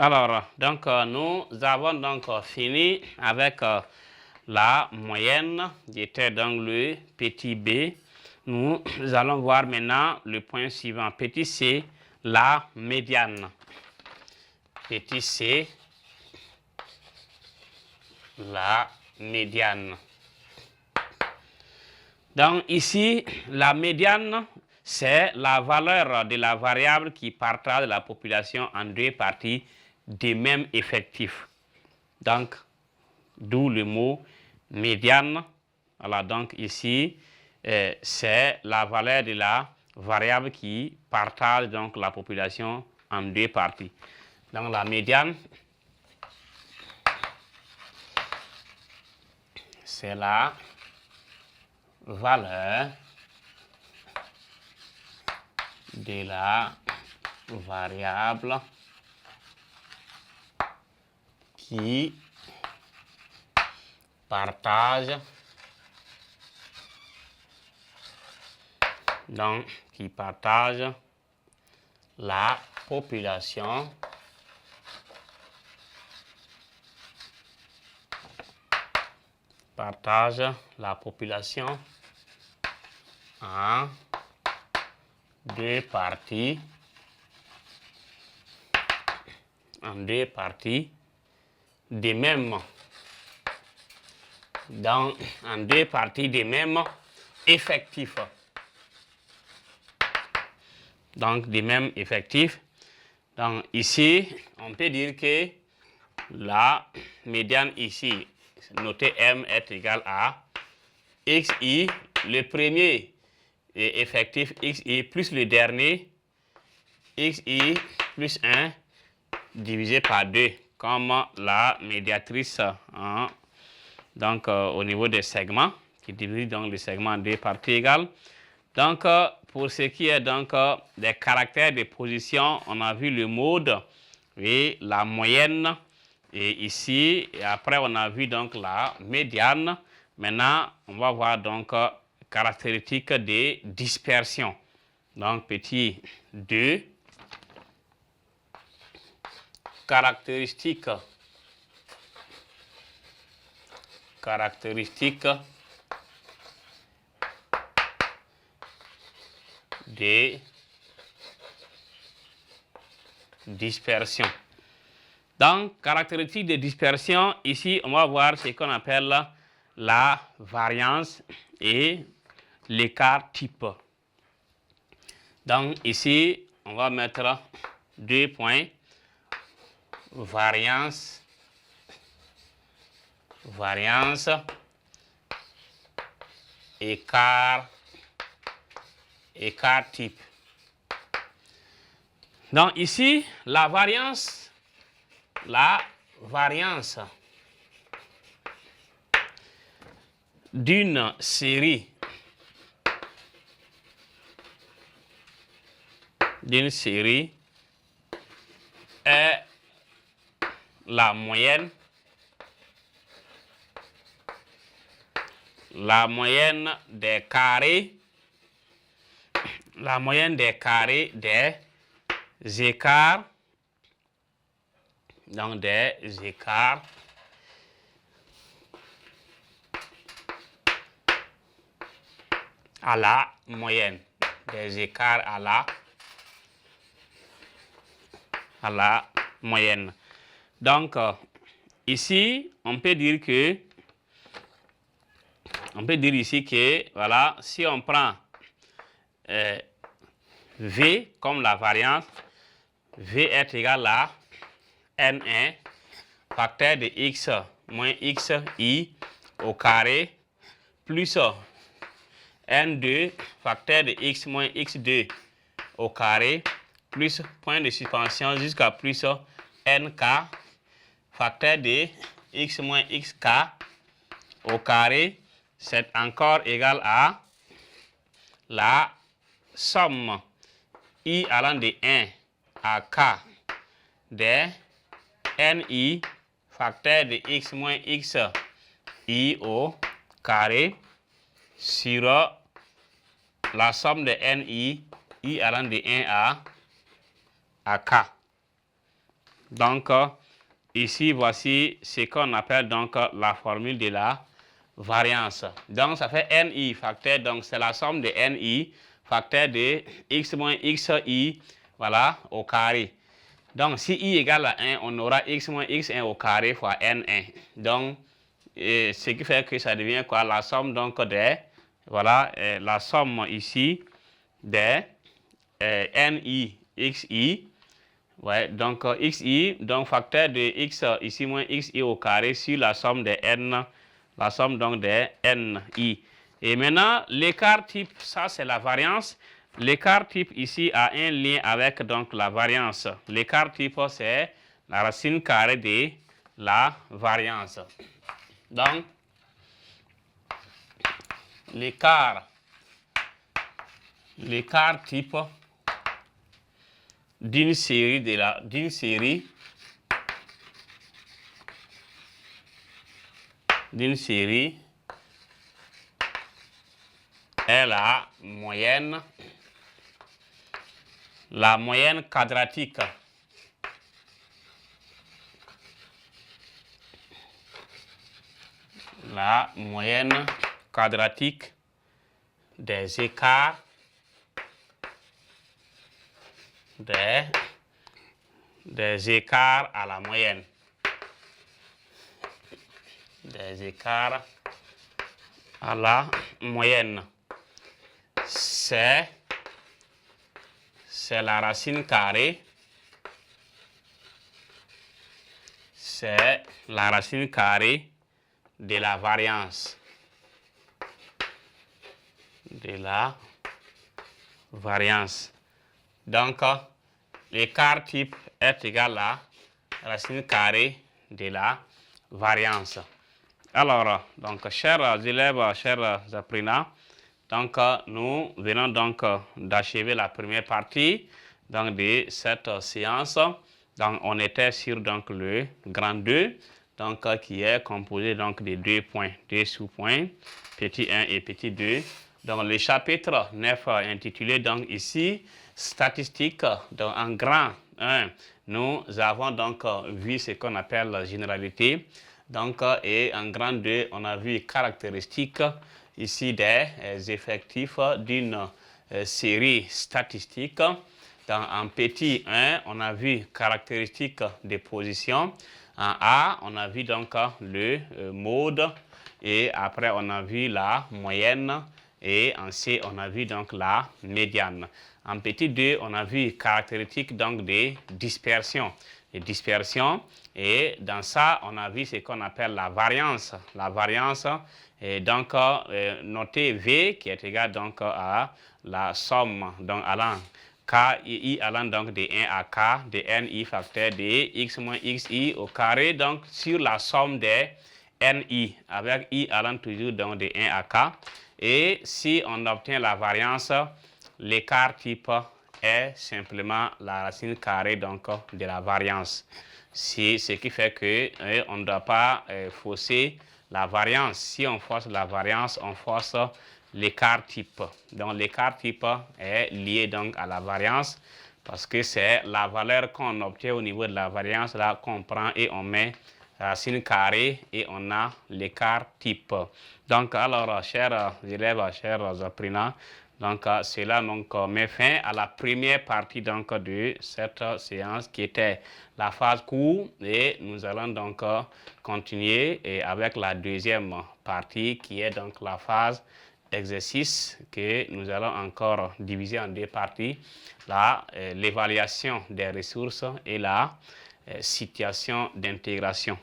Alors, donc, nous avons donc fini avec la moyenne, qui était donc le petit b. Nous allons voir maintenant le point suivant. Petit c, la médiane. Petit c, la médiane. Donc ici, la médiane, c'est la valeur de la variable qui partage la population en deux parties des mêmes effectifs. Donc, d'où le mot médiane. Voilà, donc ici, c'est la valeur de la variable qui partage donc la population en deux parties. Donc la médiane, c'est la valeur de la variable qui partage la population en deux parties des mêmes effectifs. Donc des mêmes effectifs. Donc ici, on peut dire que la médiane ici, notée M, est égale à XI, le premier effectif XI plus le dernier XI plus 1 divisé par 2, comme la médiatrice donc au niveau des segments, qui divise donc le segment en deux parties égales. Donc pour ce qui est donc des caractères de position, on a vu le mode et la moyenne, et ici, et après on a vu donc la médiane. Maintenant, on va voir donc caractéristiques de dispersion. Donc petit 2, caractéristiques de dispersion. Donc, caractéristiques de dispersion, ici, on va voir ce qu'on appelle la variance et l'écart type. Donc, ici, on va mettre 2 points. Variance, écart type. Donc ici, la variance d'une série est la moyenne des carrés des écarts, donc des écarts à la moyenne, des écarts à la moyenne. Donc ici, on peut dire ici que voilà, si on prend V comme la variance, V est égal à N1 facteur de X moins XI au carré plus N2 facteur de X moins X2 au carré plus point de suspension jusqu'à plus NK facteur de X moins XK au carré, c'est encore égal à la somme I allant de 1 à K des NI facteur de X moins XI au carré sur la somme de NI, I allant de 1 à K. Donc, ici, voici ce qu'on appelle donc la formule de la variance. Donc, ça fait NI facteur, donc c'est la somme de NI facteur de x moins xi, voilà, au carré. Donc, si i égale à 1, on aura x moins x1 au carré fois n1. Donc, ce qui fait que ça devient quoi? La somme donc des, voilà, la somme ici des ni xi. Ouais, donc xi, donc facteur de x ici moins xi au carré sur la somme des n, la somme donc des ni. Et maintenant, l'écart type, ça c'est la variance. L'écart type ici a un lien avec donc la variance. L'écart type c'est la racine carrée de la variance. Donc, l'écart type d'une série est la moyenne quadratique. La moyenne quadratique des écarts des écarts à la moyenne. Des écarts à la moyenne. C'est la racine carrée. C'est la racine carrée de la variance. De la variance. Donc, l'écart type est égal à racine carrée de la variance. Alors, donc, chers élèves, chers apprenants, donc, nous venons donc d'achever la première partie donc, de cette séance. Donc, on était sur donc, le grand 2, donc, qui est composé donc, de 2 points, 2 sous-points, petit 1 et petit 2. Donc, le chapitre 9 intitulé donc ici statistiques. Donc, en grand 1, nous avons donc vu ce qu'on appelle la généralité. Donc, et en grand 2, on a vu caractéristiques ici des effectifs d'une série statistique. En petit 1, on a vu caractéristiques des positions. En A, on a vu donc le mode. Et après, on a vu la moyenne. Et en C, on a vu donc la médiane. En petit 2, on a vu caractéristiques donc des dispersions. Les dispersions. Et dans ça, on a vu ce qu'on appelle la variance. La variance est donc notée V qui est égale donc à la somme donc allant K allant donc de 1 à K de NI facteur de X moins XI au carré donc sur la somme des NI avec I allant toujours donc de 1 à K. Et si on obtient la variance, l'écart type est simplement la racine carrée donc de la variance. C'est ce qui fait que on ne doit pas fausser la variance. Si on force la variance, on force l'écart type. Donc l'écart type est lié donc à la variance parce que c'est la valeur qu'on obtient au niveau de la variance là qu'on prend et on met racine carrée et on a l'écart type. Donc alors chers élèves, chers apprenants, donc cela donc met fin à la première partie donc de cette séance qui était la phase cours et nous allons donc continuer avec la deuxième partie qui est donc la phase exercice que nous allons encore diviser en deux parties, l'évaluation des ressources et la situation d'intégration.